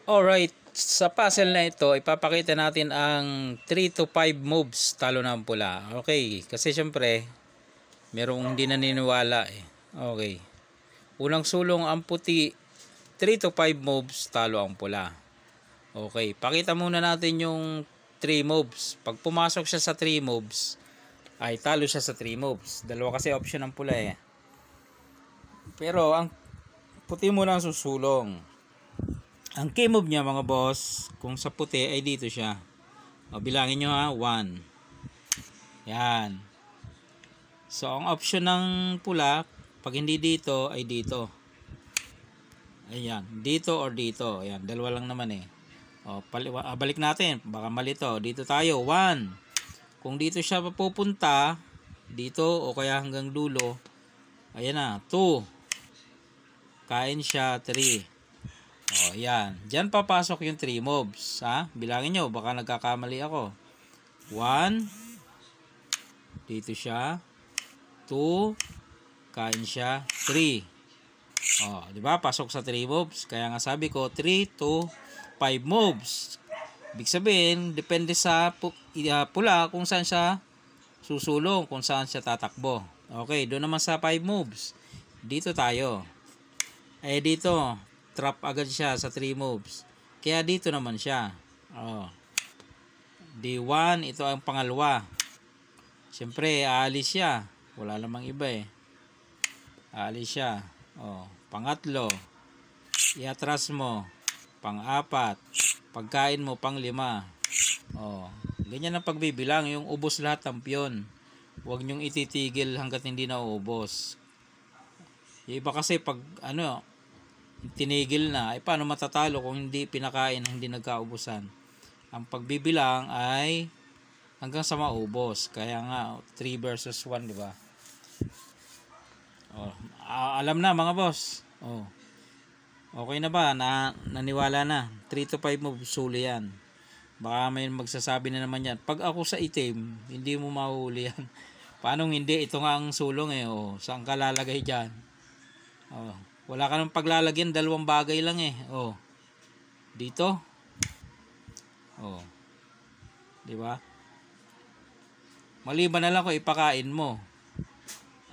Alright, sa puzzle na ito, ipapakita natin ang 3 to 5 moves talo ng pula. Okay, kasi syempre, merong hindi naniniwala eh. Okay. Unang sulong ang puti, 3 to 5 moves talo ang pula. Okay, pakita muna natin yung 3 moves. Pag pumasok siya sa 3 moves, ay talo siya sa 3 moves. Dalawa kasi option ng pula eh. Pero ang puti muna ang susulong. Ang key move niya mga boss, kung sa puti ay dito siya. O, bilangin nyo ha, 1. Yan. So, ang option ng pula, pag hindi dito, ay dito. Ayan, dito or dito. Ayan, dalawa lang naman eh. O, balik natin, baka mali to. Dito tayo, 1. Kung dito siya pupunta, dito o kaya hanggang dulo, ayan na, 2. Kain siya, 3. O, yan. Diyan papasok yung 3 moves. Ha? Bilangin nyo. Baka nagkakamali ako. 1. Dito siya. 2. Kain siya. 3. O, diba? Pasok sa 3 moves. Kaya nga sabi ko, 3 to 5 moves. Ibig sabihin, depende sa pula kung saan siya susulong, kung saan siya tatakbo. Okay, doon naman sa 5 moves. Dito tayo. Eh, dito. Trap agad siya sa 3 moves. Kaya dito naman siya. Oh. D1, ito ang pangalawa. Siyempre, aalis siya. Wala namang iba eh. Aalis siya. Oh. Pangatlo, iatras mo. Pang-4, pagkain mo, pang-5. Oh. Ganyan ang pagbibilang. Yung ubos lahat ng piyon. Huwag nyong ititigil hanggat hindi na uubos. Yung iba kasi pag tinigil na, ay paano matatalo kung hindi pinakain, hindi nagkaubusan. Ang pagbibilang ay hanggang sa maubos. Kaya nga 3 versus 1, di ba? Oh, alam na mga boss. Oh. Okay na ba? Naniwala na. 3 to 5 moves suli yan. Baka may magsasabi na naman yan. Pag ako sa itim, hindi mo mahuli yan. Paano hindi? Ito nga ang sulong eh. Oh, saan ka lalagay dyan? Oh. Wala ka nang paglalagyan, 2 bagay lang eh. Oh. Dito. Oh. 'Di ba? Maliban na lang kung ipakain mo.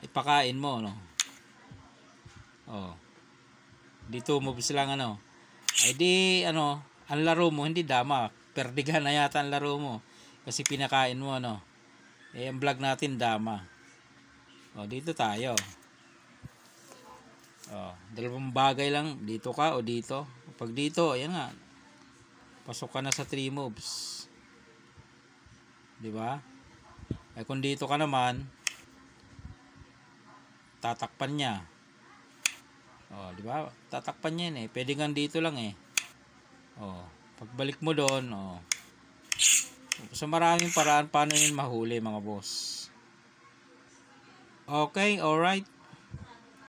Ipakain mo, no. Oh. Dito moves lang Ay di ang laro mo hindi dama. Perdigan na yata ang laro mo kasi pinakain mo Eh ang vlog natin dama. Oh, dito tayo. Oh, 2 bagay lang, dito ka o dito. Pag dito, ayan nga. Pasok ka na sa 3 moves. 'Di ba? Ay kung dito ka naman, tatakpan niya. Oh, 'di ba? Tatakpan niya 'yan eh. Pwede kang dito lang eh. Oh, pagbalik mo doon, So maraming paraan paano 'yun mahuli mga boss. Okay, all right.